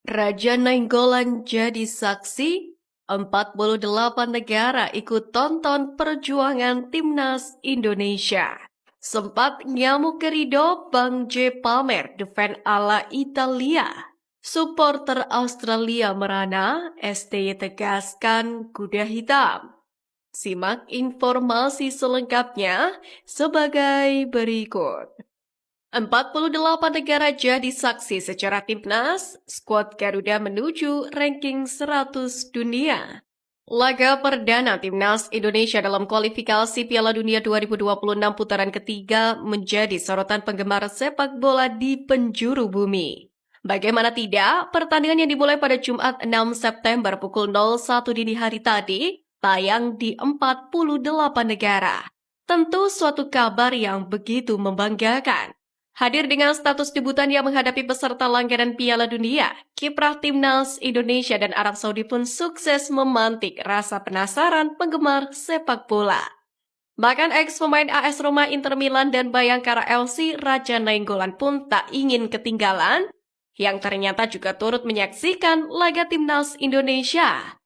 Raja Nainggolan jadi saksi, 48 negara ikut tonton perjuangan timnas Indonesia. Sempat nyamuk kerido Bang J pamer defend ala Italia. Supporter Australia merana, STY tegaskan kuda hitam. Simak informasi selengkapnya sebagai berikut. 48 negara jadi saksi secara timnas, skuad Garuda menuju ranking 100 dunia. Laga perdana timnas Indonesia dalam kualifikasi Piala Dunia 2026 putaran ketiga menjadi sorotan penggemar sepak bola di penjuru bumi. Bagaimana tidak, pertandingan yang dimulai pada Jumat 6 September pukul 01 dini hari tadi tayang di 48 negara. Tentu suatu kabar yang begitu membanggakan. Hadir dengan status debutan yang menghadapi peserta langganan Piala Dunia, kiprah timnas Indonesia dan Arab Saudi pun sukses memantik rasa penasaran penggemar sepak bola. Bahkan ex-pemain AS Roma, Inter Milan, dan Bayangkara FC Raja Nainggolan pun tak ingin ketinggalan, yang ternyata juga turut menyaksikan laga timnas Indonesia.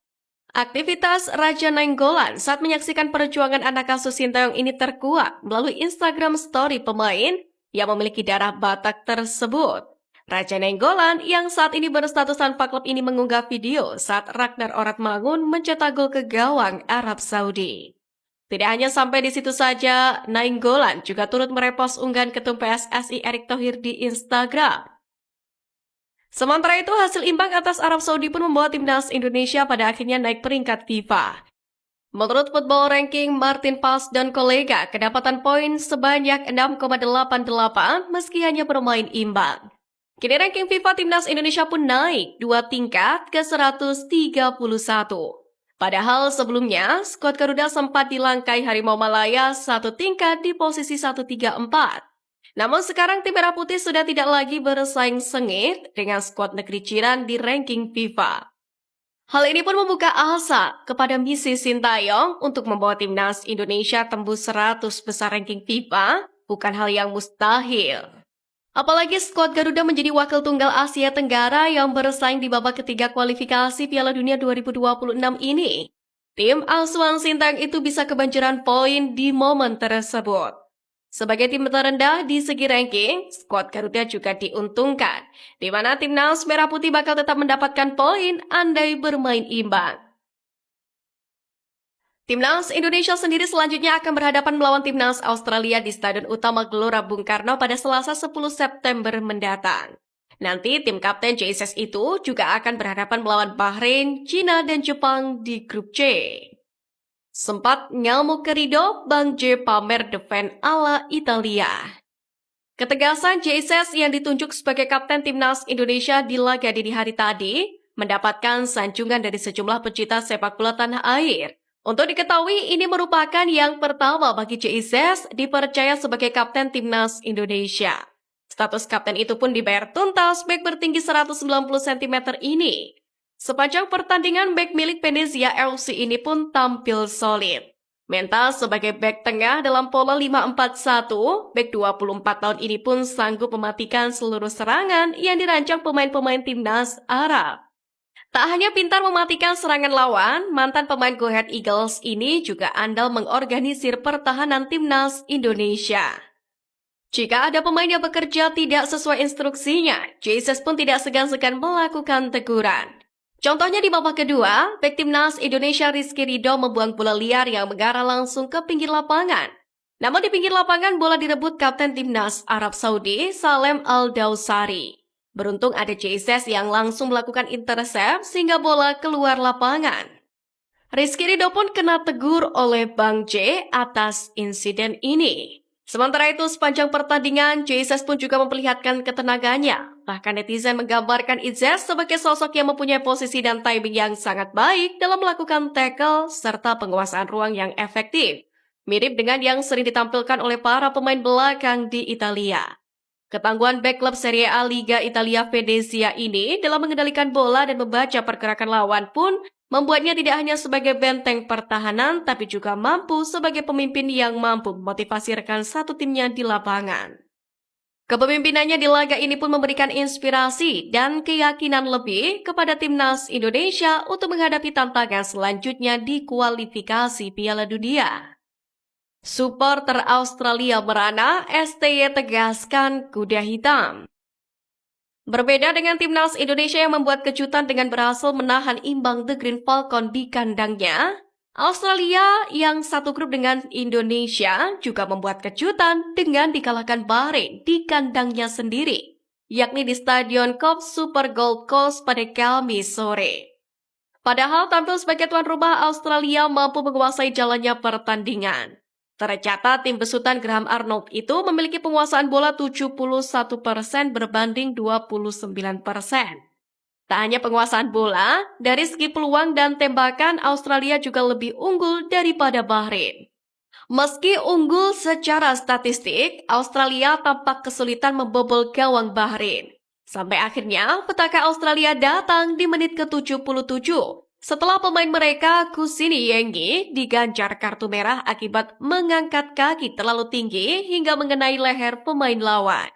Aktivitas Raja Nainggolan saat menyaksikan perjuangan anak asuh Sintayong ini terkuak melalui Instagram story pemain yang memiliki darah Batak tersebut. Raja Nainggolan yang saat ini berstatus tanpa klub ini mengunggah video saat Ragnar Oratmangun mencetak gol ke gawang Arab Saudi. Tidak hanya sampai di situ saja, Nainggolan juga turut merepost unggahan Ketum PSSI Erick Thohir di Instagram. Sementara itu, hasil imbang atas Arab Saudi pun membawa timnas Indonesia pada akhirnya naik peringkat FIFA. Menurut Football Ranking, Martin Paes dan kolega kedapatan poin sebanyak 6,88 meski hanya bermain imbang. Kini ranking FIFA timnas Indonesia pun naik 2 tingkat ke 131. Padahal sebelumnya, skuad Garuda sempat dilangkai Harimau Malaya 1 tingkat di posisi 134. Namun sekarang tim Merah Putih sudah tidak lagi bersaing sengit dengan skuad negeri jiran di ranking FIFA. Hal ini pun membuka asa kepada misi Sintayong untuk membawa timnas Indonesia tembus 100 besar ranking FIFA, bukan hal yang mustahil. Apalagi skuad Garuda menjadi wakil tunggal Asia Tenggara yang bersaing di babak ketiga kualifikasi Piala Dunia 2026 ini. Tim asuhan Sintayong itu bisa kebanjiran poin di momen tersebut. Sebagai tim terendah di segi ranking, skuad Garuda juga diuntungkan, di mana timnas Merah Putih bakal tetap mendapatkan poin andai bermain imbang. Timnas Indonesia sendiri selanjutnya akan berhadapan melawan timnas Australia di Stadion Utama Gelora Bung Karno pada Selasa 10 September mendatang. Nanti tim kapten JSS itu juga akan berhadapan melawan Bahrain, China, dan Jepang di grup C. Sempat nyamuk kerido, Bang J pamer defend ala Italia. Ketegasan JSS yang ditunjuk sebagai kapten timnas Indonesia di laga dini hari tadi mendapatkan sanjungan dari sejumlah pecinta sepak bola tanah air. Untuk diketahui, ini merupakan yang pertama bagi JSS dipercaya sebagai kapten timnas Indonesia. Status kapten itu pun dibayar tuntas bek bertinggi 190 cm ini. Sepanjang pertandingan, bek milik Venezia FC ini pun tampil solid. Mental sebagai bek tengah dalam pola 5-4-1, bek 24 tahun ini pun sanggup mematikan seluruh serangan yang dirancang pemain-pemain timnas Arab. Tak hanya pintar mematikan serangan lawan, mantan pemain Go Ahead Eagles ini juga andal mengorganisir pertahanan timnas Indonesia. Jika ada pemain yang bekerja tidak sesuai instruksinya, Jesus pun tidak segan-segan melakukan teguran. Contohnya di babak kedua, bek timnas Indonesia Rizky Ridho membuang bola liar yang mengarah langsung ke pinggir lapangan. Namun di pinggir lapangan bola direbut kapten timnas Arab Saudi, Salem Al-Dawsari. Beruntung ada JSS yang langsung melakukan intercept sehingga bola keluar lapangan. Rizky Ridho pun kena tegur oleh Bang J atas insiden ini. Sementara itu, sepanjang pertandingan, JSS pun juga memperlihatkan ketenagaannya. Bahkan netizen menggambarkan Izes sebagai sosok yang mempunyai posisi dan timing yang sangat baik dalam melakukan tackle serta penguasaan ruang yang efektif. Mirip dengan yang sering ditampilkan oleh para pemain belakang di Italia. Ketangguhan bek klub Serie A Liga Italia Venezia ini dalam mengendalikan bola dan membaca pergerakan lawan pun membuatnya tidak hanya sebagai benteng pertahanan, tapi juga mampu sebagai pemimpin yang mampu memotivasi rekan satu timnya di lapangan. Kepemimpinannya di laga ini pun memberikan inspirasi dan keyakinan lebih kepada timnas Indonesia untuk menghadapi tantangan selanjutnya di kualifikasi Piala Dunia. Supporter Australia merana, STY tegaskan kuda hitam. Berbeda dengan timnas Indonesia yang membuat kejutan dengan berhasil menahan imbang The Green Falcon di kandangnya, Australia yang satu grup dengan Indonesia juga membuat kejutan dengan dikalahkan Bahrain di kandangnya sendiri, yakni di Stadion Cobb Super Gold Coast pada Kamis sore. Padahal tampil sebagai tuan rumah, Australia mampu menguasai jalannya pertandingan. Tercatat tim besutan Graham Arnold itu memiliki penguasaan bola 71% berbanding 29%. Tak hanya penguasaan bola, dari segi peluang dan tembakan Australia juga lebih unggul daripada Bahrain. Meski unggul secara statistik, Australia tampak kesulitan membobol gawang Bahrain. Sampai akhirnya petaka Australia datang di menit ke-77 setelah pemain mereka Kusini Yengi diganjar kartu merah akibat mengangkat kaki terlalu tinggi hingga mengenai leher pemain lawan.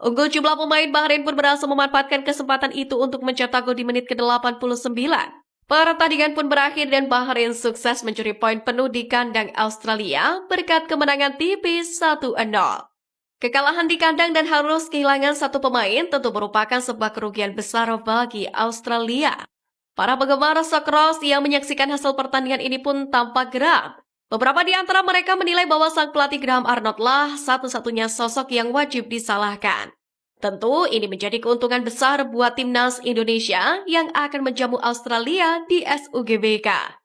Unggul jumlah pemain, Bahrain pun berhasil memanfaatkan kesempatan itu untuk mencetak gol di menit ke-89. Pertandingan pun berakhir dan Bahrain sukses mencuri poin penuh di kandang Australia berkat kemenangan tipis 1-0. Kekalahan di kandang dan harus kehilangan satu pemain tentu merupakan sebuah kerugian besar bagi Australia. Para penggemar Socceroos yang menyaksikan hasil pertandingan ini pun tampak geram. Beberapa di antara mereka menilai bahwa sang pelatih Graham Arnold lah satu-satunya sosok yang wajib disalahkan. Tentu ini menjadi keuntungan besar buat timnas Indonesia yang akan menjamu Australia di SUGBK.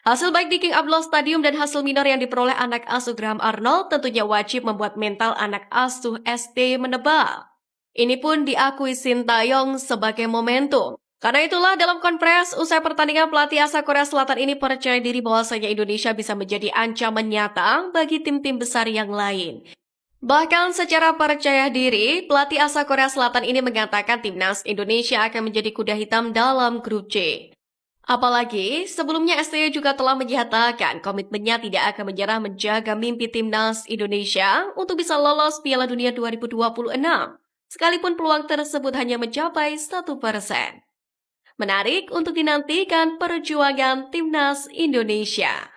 Hasil baik di King Abdullah Stadium dan hasil minor yang diperoleh anak asuh Graham Arnold tentunya wajib membuat mental anak asuh ST menebal. Ini pun diakui Sintayong sebagai momentum. Karena itulah dalam konferensi usai pertandingan, pelatih asal Korea Selatan ini percaya diri bahwasanya Indonesia bisa menjadi ancaman nyata bagi tim-tim besar yang lain. Bahkan secara percaya diri, pelatih asal Korea Selatan ini mengatakan timnas Indonesia akan menjadi kuda hitam dalam grup C. Apalagi sebelumnya STY juga telah menyatakan komitmennya tidak akan menyerah menjaga mimpi timnas Indonesia untuk bisa lolos Piala Dunia 2026, sekalipun peluang tersebut hanya mencapai 1%. Menarik untuk dinantikan perjuangan timnas Indonesia.